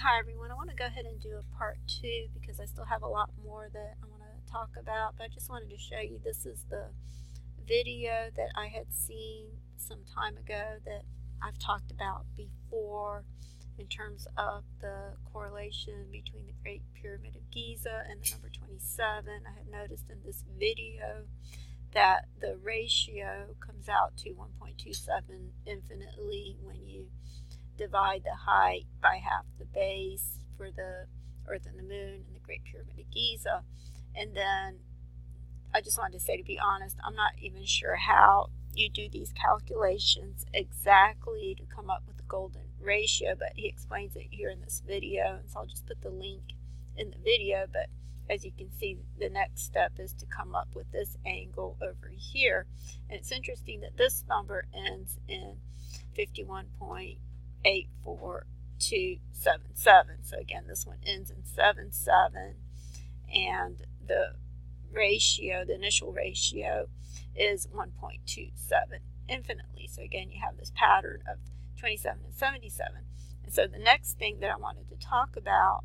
Hi everyone, I want to go ahead and do a part 2 because I still have a lot more that I want to talk about, but I just wanted to show you this is the video that I had seen some time ago that I've talked about before in terms of the correlation between the Great Pyramid of Giza and the number 27. I had noticed in this video that the ratio comes out to 1.27 infinitely when you divide the height by half the base for the Earth and the Moon and the Great Pyramid of Giza. And then I just wanted to say, to be honest, I'm not even sure how you do these calculations exactly to come up with the golden ratio, but he explains it here in this video, and so I'll just put the link in the video. But as you can see, the next step is to come up with this angle over here, and it's interesting that this number ends in 51.84277. So again, this one ends in 77, and the ratio, the initial ratio, is 1.27 infinitely. So again, you have this pattern of 27 and 77. And so the next thing that I wanted to talk about,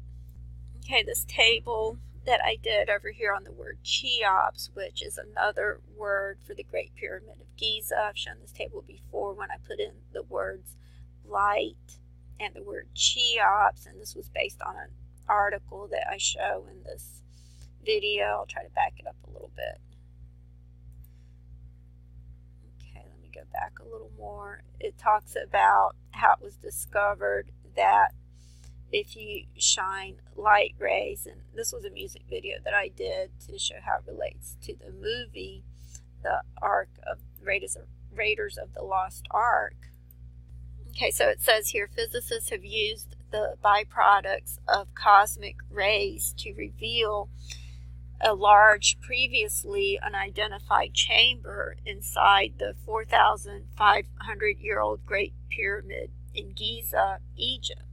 okay, this table that I did over here on the word Cheops, which is another word for the Great Pyramid of Giza. I've shown this table before when I put in the words light and the word Cheops, and this was based on an article that I show in this video. I'll try to back it up a little bit. Okay, let me go back a little more. It talks about how it was discovered that if you shine light rays, and this was a music video that I did to show how it relates to the movie, the Ark of Raiders of the Lost Ark. Okay, so it says here, physicists have used the byproducts of cosmic rays to reveal a large, previously unidentified chamber inside the 4,500-year-old Great Pyramid in Giza, Egypt.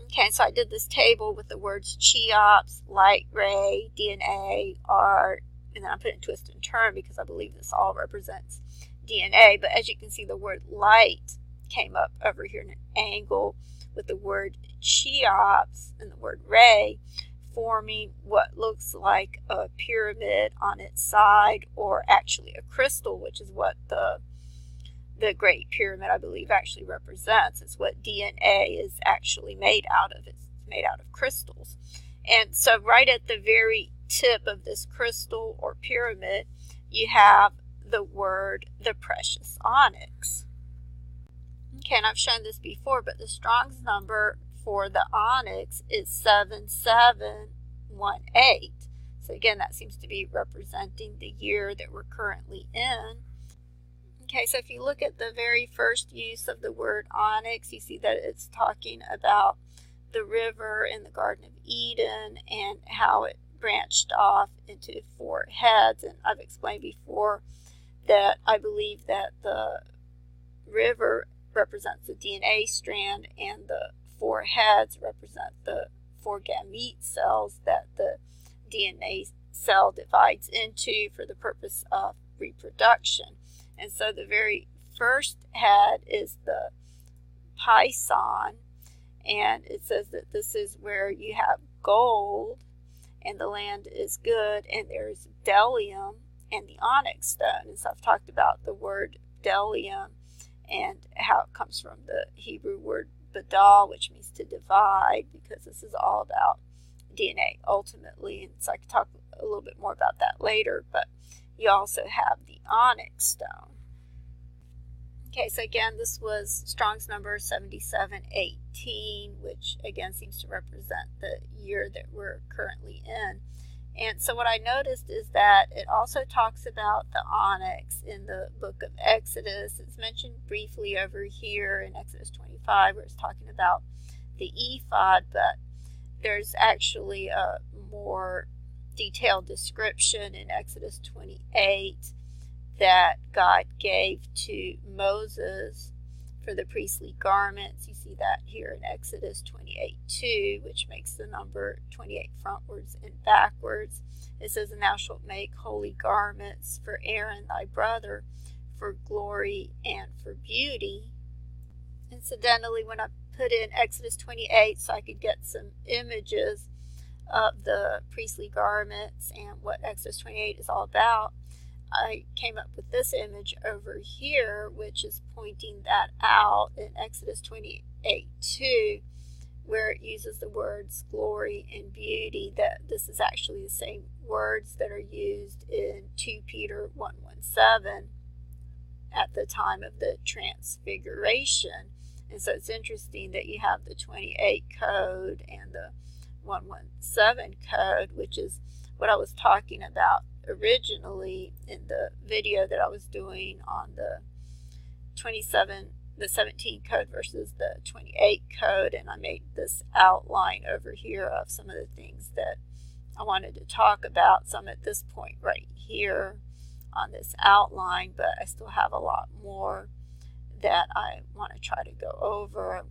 Okay, so I did this table with the words Cheops, light ray, DNA, art, and then I put it in twist and turn because I believe this all represents DNA. But as you can see, the word light came up over here in an angle with the word Cheops and the word ray, forming what looks like a pyramid on its side, or actually a crystal, which is what the Great Pyramid, I believe, actually represents. It's what DNA is actually made out of. It's made out of crystals. And so right at the very tip of this crystal or pyramid, you have the word, the precious onyx. Okay, and I've shown this before, but the Strong's number for the onyx is 7718. So again, that seems to be representing the year that we're currently in. Okay, so if you look at the very first use of the word onyx, you see that it's talking about the river in the Garden of Eden and how it branched off into 4 heads. And I've explained before that I believe that the river represents the DNA strand and the 4 heads represent the 4 gamete cells that the DNA cell divides into for the purpose of reproduction. And so the very first head is the Python, and it says that this is where you have gold and the land is good, and there's bdellium and the onyx stone. And so I've talked about the word bdellium and how it comes from the Hebrew word badal, which means to divide, because this is all about DNA ultimately. And so I can talk a little bit more about that later, but you also have the onyx stone. Okay, so again, this was Strong's number 7718, which again seems to represent the year that we're currently in. And so what I noticed is that it also talks about the onyx in the book of Exodus. It's mentioned briefly over here in Exodus 25, where it's talking about the ephod, but there's actually a more detailed description in Exodus 28 that God gave to Moses for the priestly garments. You see that here in Exodus 28:2, which makes the number 28 frontwards and backwards. It says, "And thou shalt make holy garments for Aaron thy brother, for glory and for beauty." Incidentally, when I put in Exodus 28 so I could get some images of the priestly garments and what Exodus 28 is all about, I came up with this image over here, which is pointing that out in Exodus 28:2, where it uses the words glory and beauty, that this is actually the same words that are used in 2 Peter 1:17 at the time of the Transfiguration. And so it's interesting that you have the 28 code and the 117 code, which is what I was talking about originally in the video that I was doing on the 17 code versus the 28 code, and I made this outline over here of some of the things that I wanted to talk about. So I'm at this point right here on this outline, but I still have a lot more that I want to try to go over. I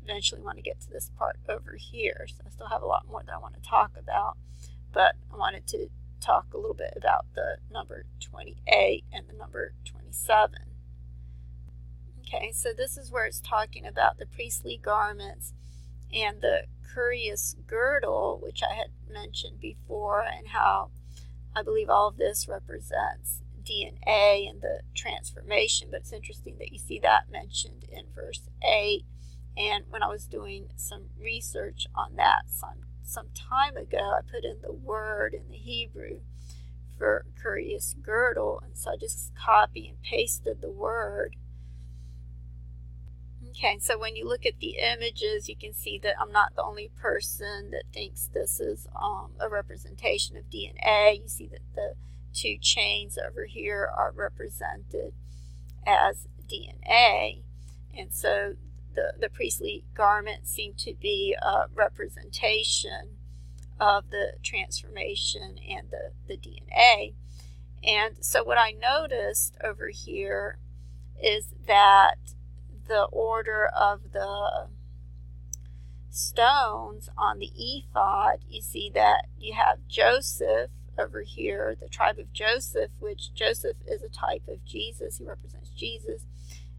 eventually want to get to this part over here, so I still have a lot more that I want to talk about, but I wanted to talk a little bit about the number 28 and the number 27. Okay, so this is where it's talking about the priestly garments and the curious girdle, which I had mentioned before, and how I believe all of this represents DNA and the transformation. But it's interesting that you see that mentioned in verse 8. And when I was doing some research on that some time ago, I put in the word in the Hebrew for curious girdle, and so I just copy and pasted the word. Okay, so when you look at the images, you can see that I'm not the only person that thinks this is a representation of DNA. You see that the 2 chains over here are represented as DNA, and so the priestly garments seem to be a representation of the transformation and the DNA. And so what I noticed over here is that the order of the stones on the ephod, you see that you have Joseph over here, the tribe of Joseph, which Joseph is a type of Jesus. He represents Jesus.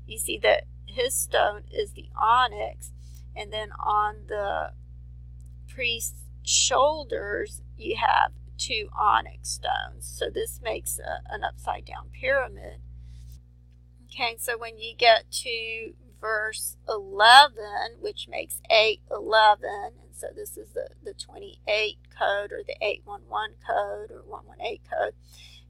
You see that his stone is the onyx, and then on the priest's shoulders you have 2 onyx stones. So this makes an upside down pyramid. Okay, so when you get to verse 11, which makes 8:11, and so this is the 28 code or the 811 code or 118 code,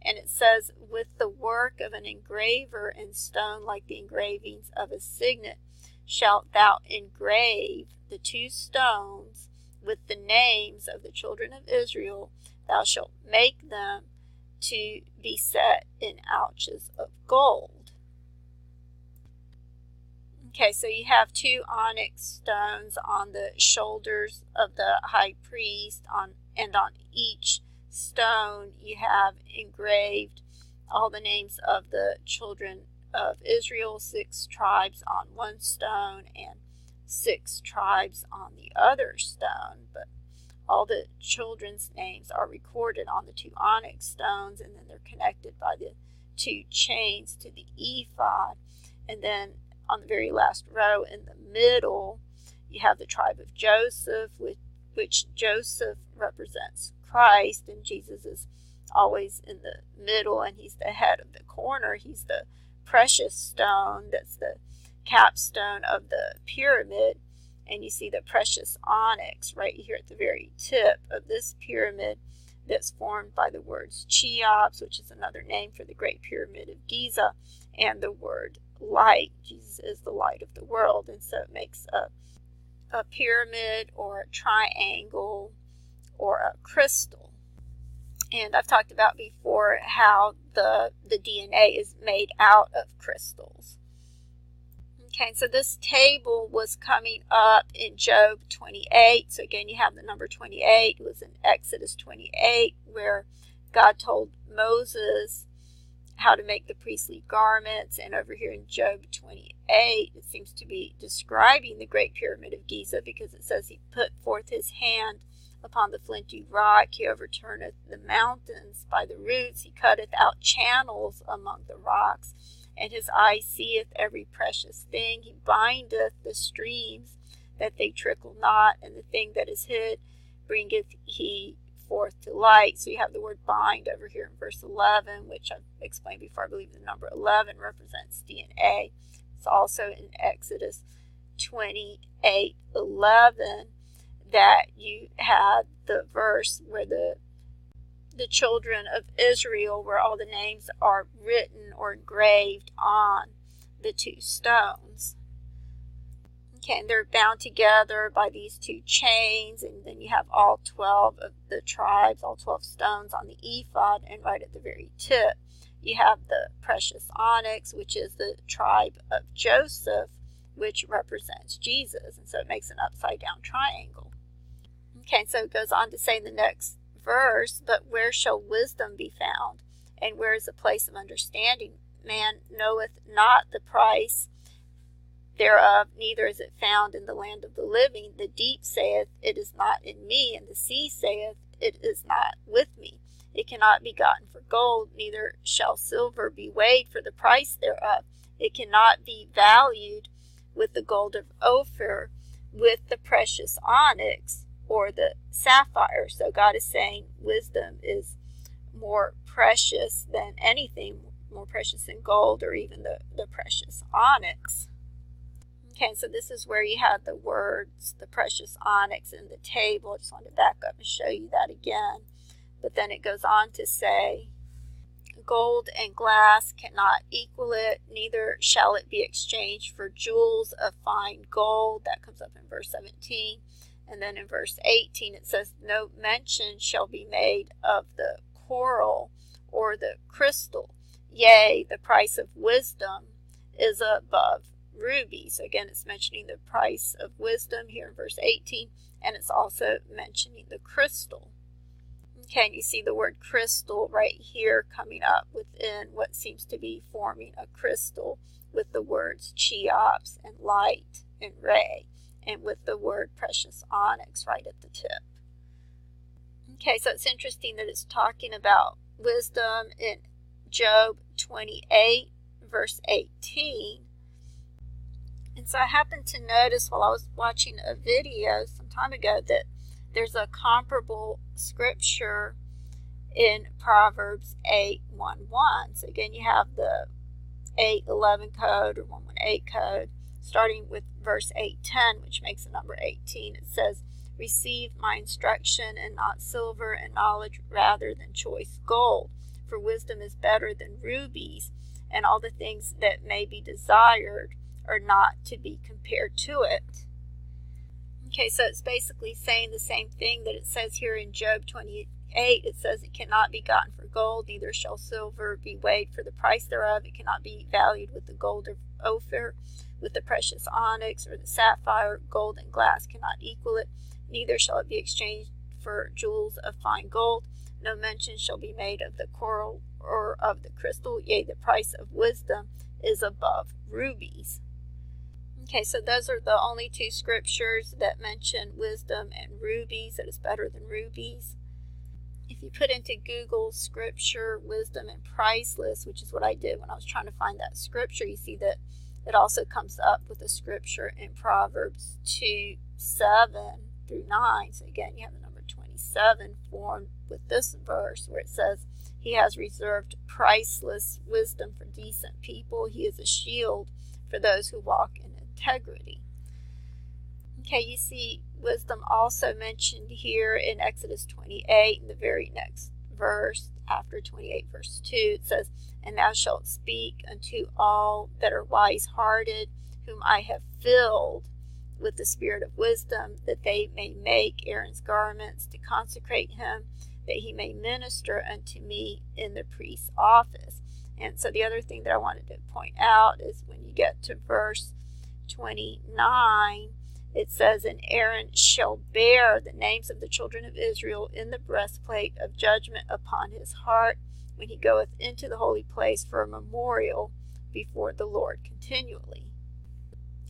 and it says, with the work of an engraver in stone like the engravings of a signet, shalt thou engrave the 2 stones with the names of the children of Israel. Thou shalt make them to be set in ouches of gold. Okay, so you have 2 onyx stones on the shoulders of the high priest, and on each stone you have engraved all the names of the children of Israel, 6 tribes on one stone and 6 tribes on the other stone. But all the children's names are recorded on the 2 onyx stones, and then they're connected by the 2 chains to the ephod. And then on the very last row in the middle, you have the tribe of Joseph, which Joseph represents Christ, and Jesus is always in the middle, and he's the head of the corner. He's the precious stone that's the capstone of the pyramid, and you see the precious onyx right here at the very tip of this pyramid that's formed by the words Cheops, which is another name for the Great Pyramid of Giza, and the word light. Jesus is the light of the world, and so it makes a pyramid or a triangle or a crystal. And I've talked about before how the DNA is made out of crystals. Okay, so this table was coming up in Job 28. So again, you have the number 28. It was in Exodus 28 where God told Moses how to make the priestly garments. And over here in Job 28, it seems to be describing the Great Pyramid of Giza, because it says he put forth his hand upon the flinty rock, he overturneth the mountains by the roots, he cutteth out channels among the rocks, and his eye seeth every precious thing. He bindeth the streams that they trickle not, and the thing that is hid bringeth he forth to light. So you have the word bind over here in verse 11, which I've explained before. I believe the number 11 represents DNA. It's also in Exodus 28:11 that you had the verse where the children of Israel, where all the names are written or engraved on the two stones. Okay, and they're bound together by these two chains, and then you have all 12 of the tribes, all 12 stones on the ephod, and right at the very tip, you have the precious onyx, which is the tribe of Joseph, which represents Jesus, and so it makes an upside-down triangle. Okay, so it goes on to say in the next verse, but where shall wisdom be found, and where is the place of understanding? Man knoweth not the price thereof, neither is it found in the land of the living. The deep saith, it is not in me, and the sea saith, it is not with me. It cannot be gotten for gold, neither shall silver be weighed for the price thereof. It cannot be valued with the gold of Ophir, with the precious onyx, or the sapphire. So God is saying wisdom is more precious than anything, more precious than gold or even the precious onyx. Okay, so this is where you have the words, the precious onyx, in the table. I just wanted to back up and show you that again. But then it goes on to say, gold and glass cannot equal it, neither shall it be exchanged for jewels of fine gold. That comes up in verse 17. And then in verse 18 it says, no mention shall be made of the coral or the crystal. Yea, the price of wisdom is above rubies. So again, it's mentioning the price of wisdom here in verse 18, and it's also mentioning the crystal. Okay, and you see the word crystal right here coming up within what seems to be forming a crystal, with the words Cheops and light and ray, and with the word precious onyx right at the tip. Okay, so it's interesting that it's talking about wisdom in Job 28, verse 18. And so I happened to notice while I was watching a video some time ago that there's a comparable scripture in Proverbs 8:1:1. So again, you have the 8:11 code or 118 code, starting with verse 8:10, which makes the number 18. It says, receive my instruction, and not silver, and knowledge rather than choice gold. For wisdom is better than rubies, and all the things that may be desired are not to be compared to it. Okay, so it's basically saying the same thing that it says here in Job 28. It says it cannot be gotten for gold, neither shall silver be weighed for the price thereof. It cannot be valued with the gold of Ophir, with the precious onyx or the sapphire. Gold and glass cannot equal it, neither shall it be exchanged for jewels of fine gold. No mention shall be made of the coral or of the crystal. Yea, the price of wisdom is above rubies. Okay, so those are the only two scriptures that mention wisdom and rubies, that is better than rubies. If you put into Google scripture, wisdom, and priceless, which is what I did when I was trying to find that scripture, you see that it also comes up with a scripture in Proverbs 2:7-9. So again, you have the number 27 formed with this verse where it says, he has reserved priceless wisdom for decent people. He is a shield for those who walk in integrity. Okay, you see wisdom also mentioned here in Exodus 28, in the very next verse, after 28 verse 2, it says, and thou shalt speak unto all that are wise-hearted, whom I have filled with the spirit of wisdom, that they may make Aaron's garments to consecrate him, that he may minister unto me in the priest's office. And so the other thing that I wanted to point out is when you get to verse 29, it says, and Aaron shall bear the names of the children of Israel in the breastplate of judgment upon his heart, when he goeth into the holy place for a memorial before the Lord continually.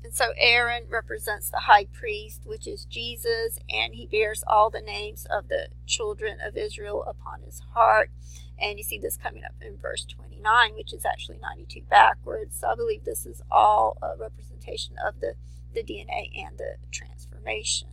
And so Aaron represents the high priest, which is Jesus, and he bears all the names of the children of Israel upon his heart. And you see this coming up in verse 29, which is actually 92 backwards. So I believe this is all a representation of the the DNA and the transformation.